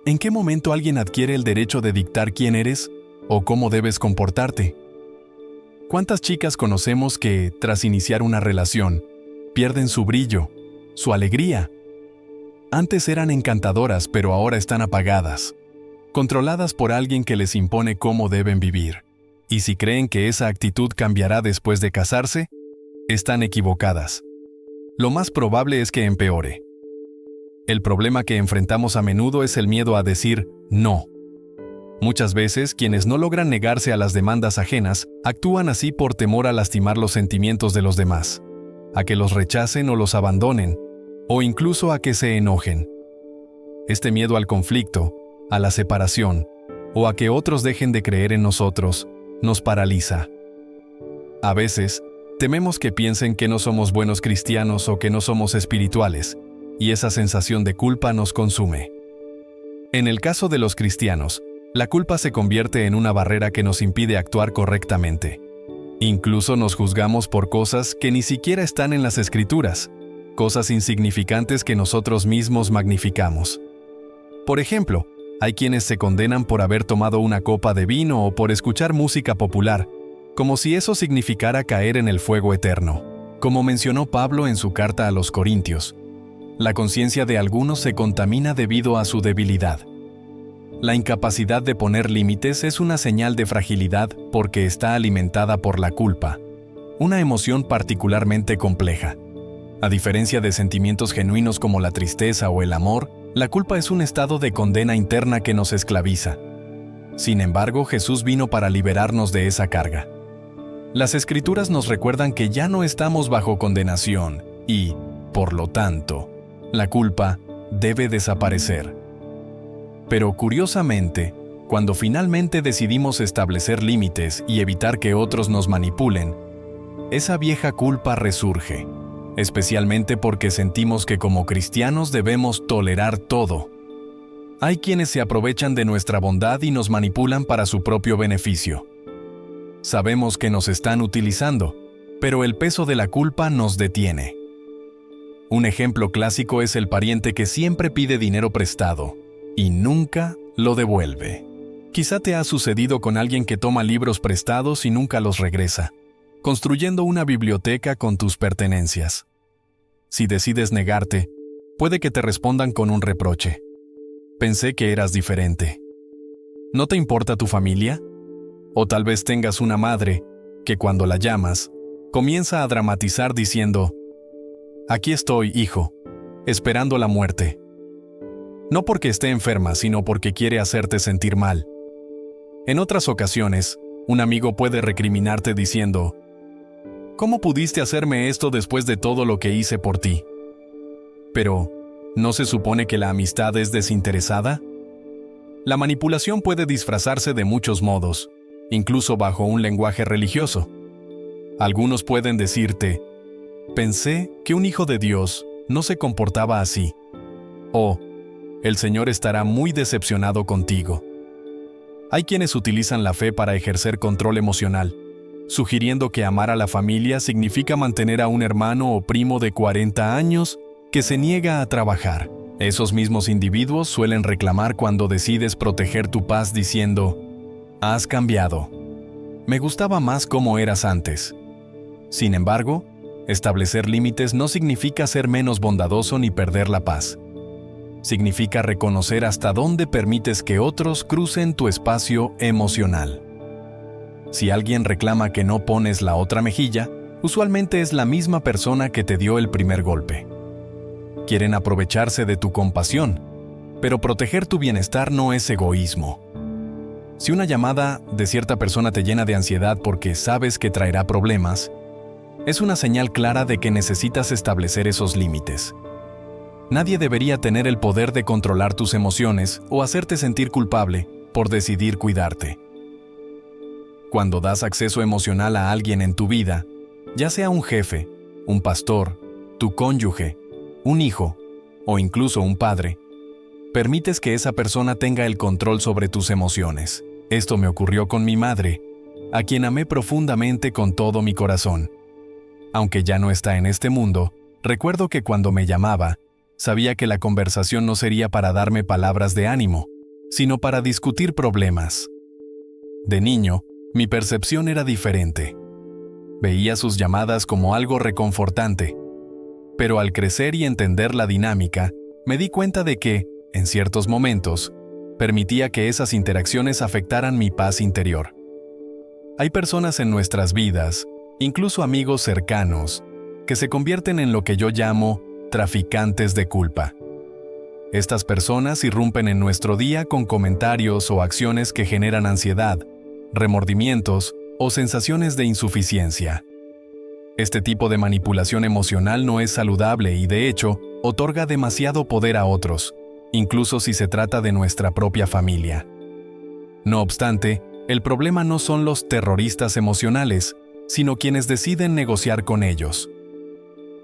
¿En qué momento alguien adquiere el derecho de dictar quién eres o cómo debes comportarte? ¿Cuántas chicas conocemos que, tras iniciar una relación, pierden su brillo, su alegría? Antes eran encantadoras, pero ahora están apagadas, controladas por alguien que les impone cómo deben vivir. Y si creen que esa actitud cambiará después de casarse, están equivocadas. Lo más probable es que empeore. El problema que enfrentamos a menudo es el miedo a decir no. Muchas veces, quienes no logran negarse a las demandas ajenas, actúan así por temor a lastimar los sentimientos de los demás, a que los rechacen o los abandonen, o incluso a que se enojen. Este miedo al conflicto, a la separación, o a que otros dejen de creer en nosotros, nos paraliza. A veces, tememos que piensen que no somos buenos cristianos o que no somos espirituales, y esa sensación de culpa nos consume. En el caso de los cristianos, la culpa se convierte en una barrera que nos impide actuar correctamente. Incluso nos juzgamos por cosas que ni siquiera están en las Escrituras, cosas insignificantes que nosotros mismos magnificamos. Por ejemplo, hay quienes se condenan por haber tomado una copa de vino o por escuchar música popular, como si eso significara caer en el fuego eterno. Como mencionó Pablo en su carta a los Corintios, la conciencia de algunos se contamina debido a su debilidad. La incapacidad de poner límites es una señal de fragilidad porque está alimentada por la culpa, una emoción particularmente compleja. A diferencia de sentimientos genuinos como la tristeza o el amor, la culpa es un estado de condena interna que nos esclaviza. Sin embargo, Jesús vino para liberarnos de esa carga. Las Escrituras nos recuerdan que ya no estamos bajo condenación y, por lo tanto, la culpa debe desaparecer. Pero curiosamente, cuando finalmente decidimos establecer límites y evitar que otros nos manipulen, esa vieja culpa resurge, especialmente porque sentimos que como cristianos debemos tolerar todo. Hay quienes se aprovechan de nuestra bondad y nos manipulan para su propio beneficio. Sabemos que nos están utilizando, pero el peso de la culpa nos detiene. Un ejemplo clásico es el pariente que siempre pide dinero prestado y nunca lo devuelve. Quizá te ha sucedido con alguien que toma libros prestados y nunca los regresa, construyendo una biblioteca con tus pertenencias. Si decides negarte, puede que te respondan con un reproche. Pensé que eras diferente. ¿No te importa tu familia? O tal vez tengas una madre que cuando la llamas, comienza a dramatizar diciendo: «Aquí estoy, hijo, esperando la muerte». No porque esté enferma, sino porque quiere hacerte sentir mal. En otras ocasiones, un amigo puede recriminarte diciendo: «¿Cómo pudiste hacerme esto después de todo lo que hice por ti?». Pero, ¿no se supone que la amistad es desinteresada? La manipulación puede disfrazarse de muchos modos, incluso bajo un lenguaje religioso. Algunos pueden decirte: «Pensé que un hijo de Dios no se comportaba así». O el Señor estará muy decepcionado contigo. Hay quienes utilizan la fe para ejercer control emocional, sugiriendo que amar a la familia significa mantener a un hermano o primo de 40 años que se niega a trabajar. Esos mismos individuos suelen reclamar cuando decides proteger tu paz diciendo: «Has cambiado. Me gustaba más cómo eras antes». Sin embargo, establecer límites no significa ser menos bondadoso ni perder la paz. Significa reconocer hasta dónde permites que otros crucen tu espacio emocional. Si alguien reclama que no pones la otra mejilla, usualmente es la misma persona que te dio el primer golpe. Quieren aprovecharse de tu compasión, pero proteger tu bienestar no es egoísmo. Si una llamada de cierta persona te llena de ansiedad porque sabes que traerá problemas, es una señal clara de que necesitas establecer esos límites. Nadie debería tener el poder de controlar tus emociones o hacerte sentir culpable por decidir cuidarte. Cuando das acceso emocional a alguien en tu vida, ya sea un jefe, un pastor, tu cónyuge, un hijo o incluso un padre, permites que esa persona tenga el control sobre tus emociones. Esto me ocurrió con mi madre, a quien amé profundamente con todo mi corazón. Aunque ya no está en este mundo, recuerdo que cuando me llamaba, sabía que la conversación no sería para darme palabras de ánimo, sino para discutir problemas. De niño, mi percepción era diferente. Veía sus llamadas como algo reconfortante, pero al crecer y entender la dinámica, me di cuenta de que, en ciertos momentos, permitía que esas interacciones afectaran mi paz interior. Hay personas en nuestras vidas, incluso amigos cercanos, que se convierten en lo que yo llamo traficantes de culpa. Estas personas irrumpen en nuestro día con comentarios o acciones que generan ansiedad, remordimientos o sensaciones de insuficiencia. Este tipo de manipulación emocional no es saludable y, de hecho, otorga demasiado poder a otros, incluso si se trata de nuestra propia familia. No obstante, el problema no son los terroristas emocionales, sino quienes deciden negociar con ellos.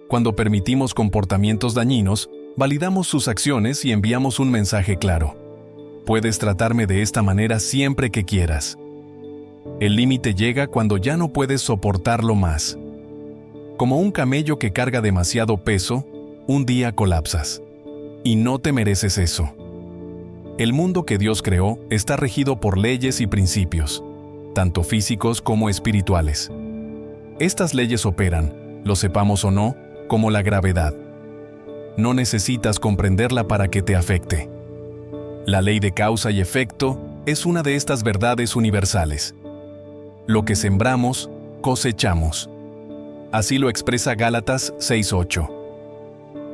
Cuando permitimos comportamientos dañinos, validamos sus acciones y enviamos un mensaje claro: puedes tratarme de esta manera siempre que quieras. El límite llega cuando ya no puedes soportarlo más. Como un camello que carga demasiado peso, un día colapsas. Y no te mereces eso. El mundo que Dios creó está regido por leyes y principios, tanto físicos como espirituales. Estas leyes operan, lo sepamos o no, como la gravedad. No necesitas comprenderla para que te afecte. La ley de causa y efecto es una de estas verdades universales. Lo que sembramos, cosechamos. Así lo expresa Gálatas 6:8.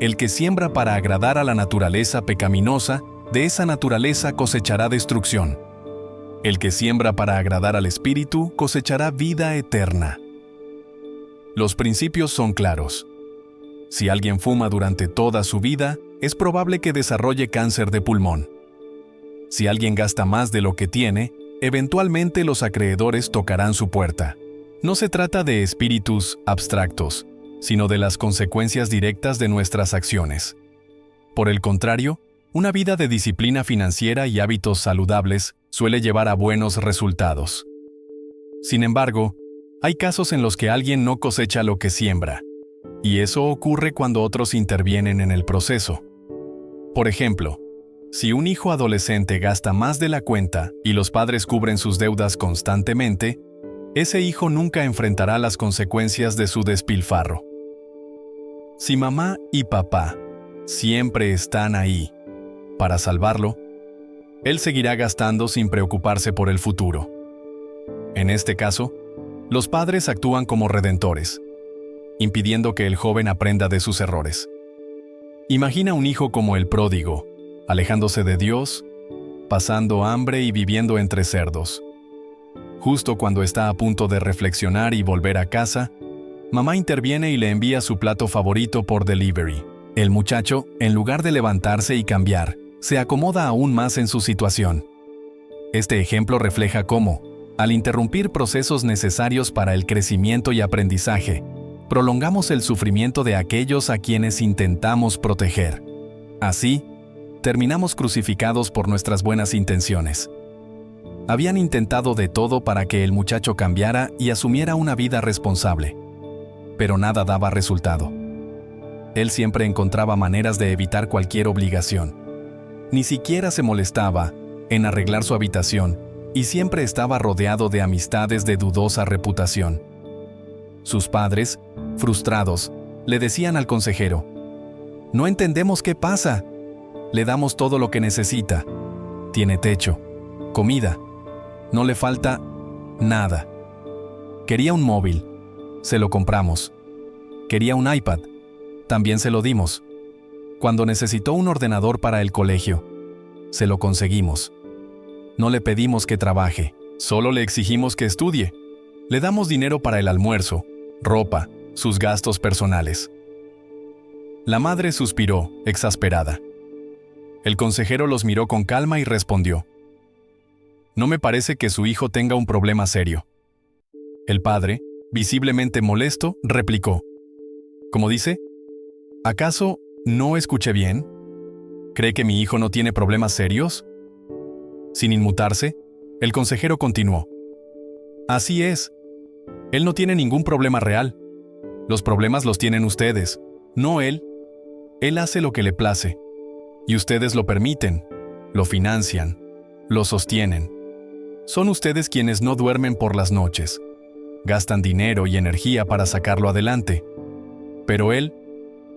El que siembra para agradar a la naturaleza pecaminosa, de esa naturaleza cosechará destrucción. El que siembra para agradar al Espíritu cosechará vida eterna. Los principios son claros. Si alguien fuma durante toda su vida, es probable que desarrolle cáncer de pulmón. Si alguien gasta más de lo que tiene, eventualmente los acreedores tocarán su puerta. No se trata de espíritus abstractos, sino de las consecuencias directas de nuestras acciones. Por el contrario, una vida de disciplina financiera y hábitos saludables suele llevar a buenos resultados. Sin embargo, hay casos en los que alguien no cosecha lo que siembra, y eso ocurre cuando otros intervienen en el proceso. Por ejemplo, si un hijo adolescente gasta más de la cuenta y los padres cubren sus deudas constantemente, ese hijo nunca enfrentará las consecuencias de su despilfarro. Si mamá y papá siempre están ahí para salvarlo, él seguirá gastando sin preocuparse por el futuro. En este caso, los padres actúan como redentores, impidiendo que el joven aprenda de sus errores. Imagina un hijo como el pródigo, alejándose de Dios, pasando hambre y viviendo entre cerdos. Justo cuando está a punto de reflexionar y volver a casa, mamá interviene y le envía su plato favorito por delivery. El muchacho, en lugar de levantarse y cambiar, se acomoda aún más en su situación. Este ejemplo refleja cómo, al interrumpir procesos necesarios para el crecimiento y aprendizaje, prolongamos el sufrimiento de aquellos a quienes intentamos proteger. Así, terminamos crucificados por nuestras buenas intenciones. Habían intentado de todo para que el muchacho cambiara y asumiera una vida responsable, pero nada daba resultado. Él siempre encontraba maneras de evitar cualquier obligación. Ni siquiera se molestaba en arreglar su habitación y siempre estaba rodeado de amistades de dudosa reputación. Sus padres, frustrados, le decían al consejero: «No entendemos qué pasa. Le damos todo lo que necesita. Tiene techo, comida. No le falta nada. Quería un móvil. Se lo compramos. Quería un iPad. También se lo dimos. Cuando necesitó un ordenador para el colegio, se lo conseguimos. No le pedimos que trabaje, solo le exigimos que estudie. Le damos dinero para el almuerzo, ropa, sus gastos personales». La madre suspiró, exasperada. El consejero los miró con calma y respondió: «No me parece que su hijo tenga un problema serio». El padre, visiblemente molesto, replicó: «¿Cómo dice? ¿Acaso no escuché bien? ¿Cree que mi hijo no tiene problemas serios?». Sin inmutarse, el consejero continuó: «Así es. Él no tiene ningún problema real. Los problemas los tienen ustedes, no él. Él hace lo que le place. Y ustedes lo permiten, lo financian, lo sostienen. Son ustedes quienes no duermen por las noches. Gastan dinero y energía para sacarlo adelante. Pero él,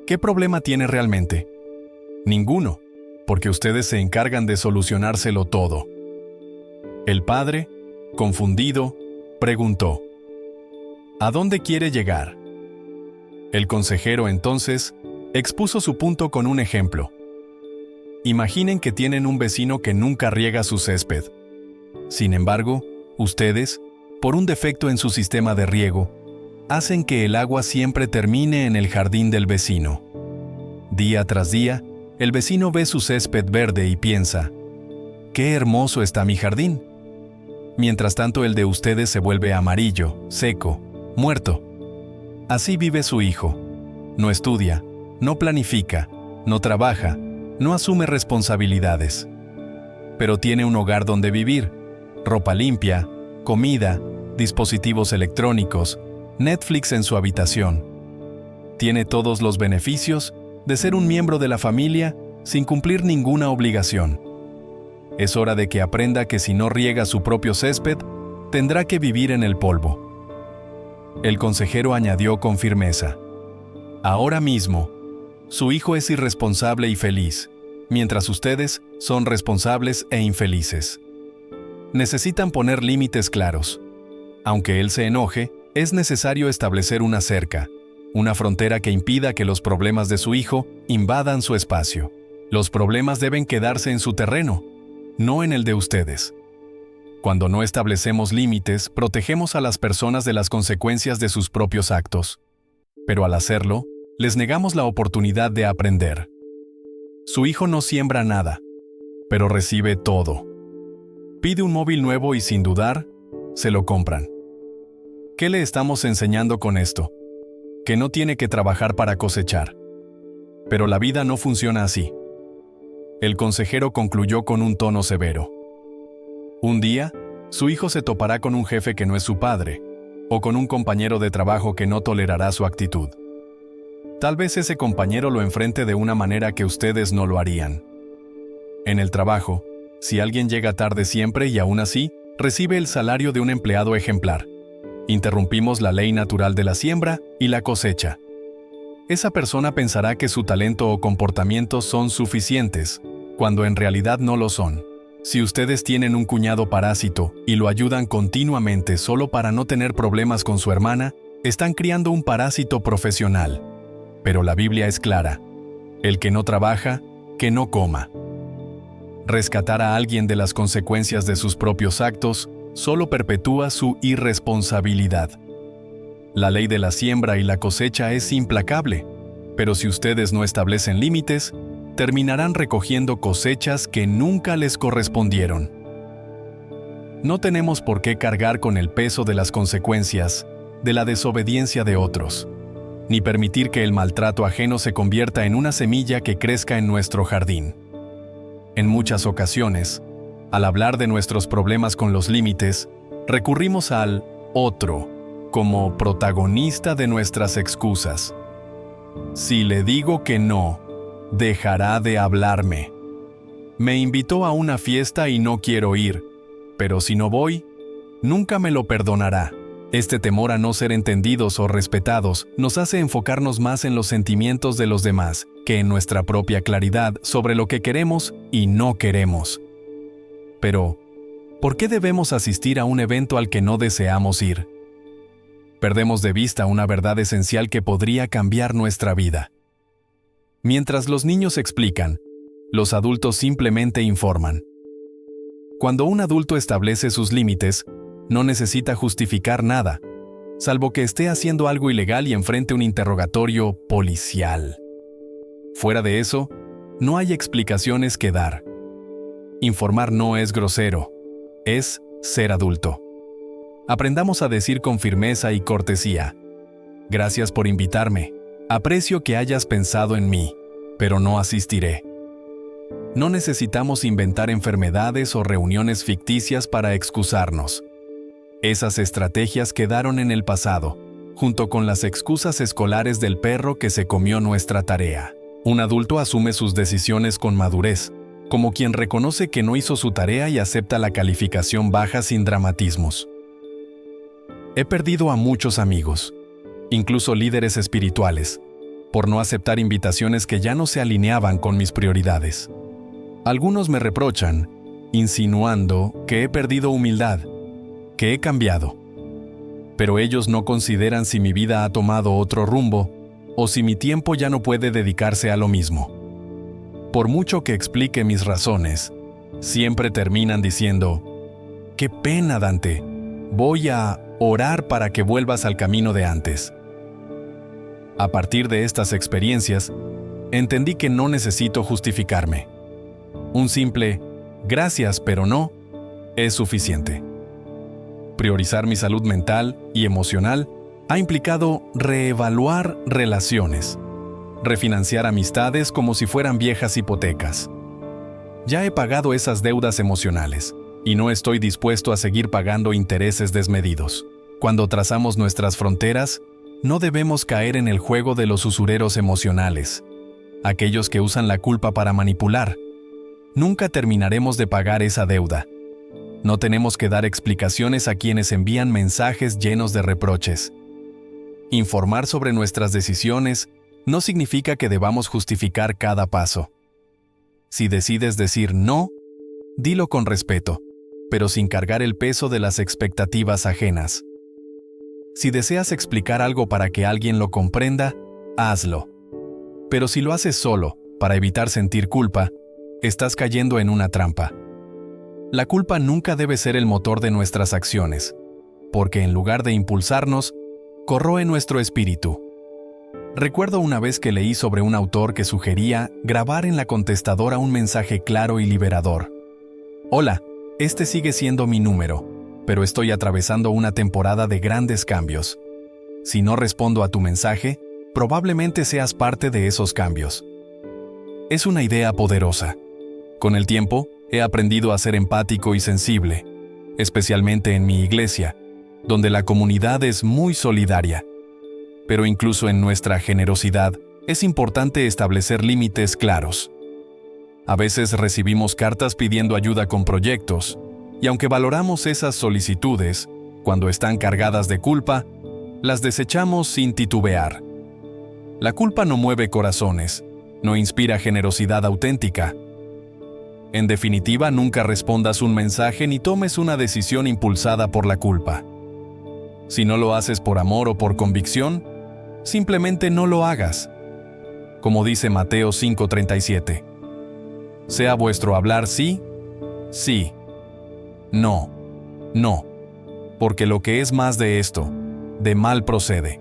¿qué problema tiene realmente? Ninguno, porque ustedes se encargan de solucionárselo todo». El padre, confundido, preguntó: «¿A dónde quiere llegar?». El consejero entonces expuso su punto con un ejemplo. Imaginen que tienen un vecino que nunca riega su césped. Sin embargo, ustedes, por un defecto en su sistema de riego, hacen que el agua siempre termine en el jardín del vecino. Día tras día, el vecino ve su césped verde y piensa: «Qué hermoso está mi jardín». Mientras tanto, el de ustedes se vuelve amarillo, seco, muerto. Así vive su hijo. No estudia, no planifica, no trabaja, no asume responsabilidades. Pero tiene un hogar donde vivir, ropa limpia, comida, dispositivos electrónicos, Netflix en su habitación. Tiene todos los beneficios de ser un miembro de la familia sin cumplir ninguna obligación. Es hora de que aprenda que si no riega su propio césped, tendrá que vivir en el polvo. El consejero añadió con firmeza: «Ahora mismo, su hijo es irresponsable y feliz, mientras ustedes son responsables e infelices. Necesitan poner límites claros. Aunque él se enoje, es necesario establecer una cerca, una frontera que impida que los problemas de su hijo invadan su espacio. Los problemas deben quedarse en su terreno, no en el de ustedes. Cuando no establecemos límites, protegemos a las personas de las consecuencias de sus propios actos. Pero al hacerlo, les negamos la oportunidad de aprender. Su hijo no siembra nada, pero recibe todo. Pide un móvil nuevo y sin dudar, se lo compran. ¿Qué le estamos enseñando con esto? Que no tiene que trabajar para cosechar. Pero la vida no funciona así». El consejero concluyó con un tono severo: «Un día, su hijo se topará con un jefe que no es su padre, o con un compañero de trabajo que no tolerará su actitud. Tal vez ese compañero lo enfrente de una manera que ustedes no lo harían. En el trabajo, si alguien llega tarde siempre y aún así, recibe el salario de un empleado ejemplar, interrumpimos la ley natural de la siembra y la cosecha. Esa persona pensará que su talento o comportamiento son suficientes, cuando en realidad no lo son. Si ustedes tienen un cuñado parásito y lo ayudan continuamente solo para no tener problemas con su hermana, están criando un parásito profesional. Pero la Biblia es clara: el que no trabaja, que no coma. Rescatar a alguien de las consecuencias de sus propios actos solo perpetúa su irresponsabilidad. La ley de la siembra y la cosecha es implacable, pero si ustedes no establecen límites, terminarán recogiendo cosechas que nunca les correspondieron. No tenemos por qué cargar con el peso de las consecuencias de la desobediencia de otros, ni permitir que el maltrato ajeno se convierta en una semilla que crezca en nuestro jardín. En muchas ocasiones, al hablar de nuestros problemas con los límites, recurrimos al otro como protagonista de nuestras excusas. Si le digo que no, dejará de hablarme. Me invitó a una fiesta y no quiero ir, pero si no voy, nunca me lo perdonará. Este temor a no ser entendidos o respetados nos hace enfocarnos más en los sentimientos de los demás que en nuestra propia claridad sobre lo que queremos y no queremos. Pero, ¿por qué debemos asistir a un evento al que no deseamos ir? Perdemos de vista una verdad esencial que podría cambiar nuestra vida. Mientras los niños explican, los adultos simplemente informan. Cuando un adulto establece sus límites, no necesita justificar nada, salvo que esté haciendo algo ilegal y enfrente un interrogatorio policial. Fuera de eso, no hay explicaciones que dar. Informar no es grosero, es ser adulto. Aprendamos a decir con firmeza y cortesía: gracias por invitarme, aprecio que hayas pensado en mí, pero no asistiré. No necesitamos inventar enfermedades o reuniones ficticias para excusarnos. Esas estrategias quedaron en el pasado, junto con las excusas escolares del perro que se comió nuestra tarea. Un adulto asume sus decisiones con madurez, como quien reconoce que no hizo su tarea y acepta la calificación baja sin dramatismos. He perdido a muchos amigos, incluso líderes espirituales, por no aceptar invitaciones que ya no se alineaban con mis prioridades. Algunos me reprochan, insinuando que he perdido humildad, que he cambiado. Pero ellos no consideran si mi vida ha tomado otro rumbo o si mi tiempo ya no puede dedicarse a lo mismo. Por mucho que explique mis razones, siempre terminan diciendo: «Qué pena, Dante, voy a orar para que vuelvas al camino de antes». A partir de estas experiencias, entendí que no necesito justificarme. Un simple «gracias, pero no» es suficiente. Priorizar mi salud mental y emocional ha implicado reevaluar relaciones, refinanciar amistades como si fueran viejas hipotecas. Ya he pagado esas deudas emocionales y no estoy dispuesto a seguir pagando intereses desmedidos. Cuando trazamos nuestras fronteras, no debemos caer en el juego de los usureros emocionales, aquellos que usan la culpa para manipular. Nunca terminaremos de pagar esa deuda. No tenemos que dar explicaciones a quienes envían mensajes llenos de reproches. Informar sobre nuestras decisiones no significa que debamos justificar cada paso. Si decides decir no, dilo con respeto, pero sin cargar el peso de las expectativas ajenas. Si deseas explicar algo para que alguien lo comprenda, hazlo. Pero si lo haces solo, para evitar sentir culpa, estás cayendo en una trampa. La culpa nunca debe ser el motor de nuestras acciones, porque en lugar de impulsarnos, corroe nuestro espíritu. Recuerdo una vez que leí sobre un autor que sugería grabar en la contestadora un mensaje claro y liberador. «Hola, este sigue siendo mi número, pero estoy atravesando una temporada de grandes cambios. Si no respondo a tu mensaje, probablemente seas parte de esos cambios». Es una idea poderosa. Con el tiempo, he aprendido a ser empático y sensible, especialmente en mi iglesia, donde la comunidad es muy solidaria. Pero incluso en nuestra generosidad, es importante establecer límites claros. A veces recibimos cartas pidiendo ayuda con proyectos, y aunque valoramos esas solicitudes, cuando están cargadas de culpa, las desechamos sin titubear. La culpa no mueve corazones, no inspira generosidad auténtica. En definitiva, nunca respondas un mensaje ni tomes una decisión impulsada por la culpa. Si no lo haces por amor o por convicción, simplemente no lo hagas. Como dice Mateo 5:37, sea vuestro hablar sí, sí, no, no, porque lo que es más de esto, de mal procede.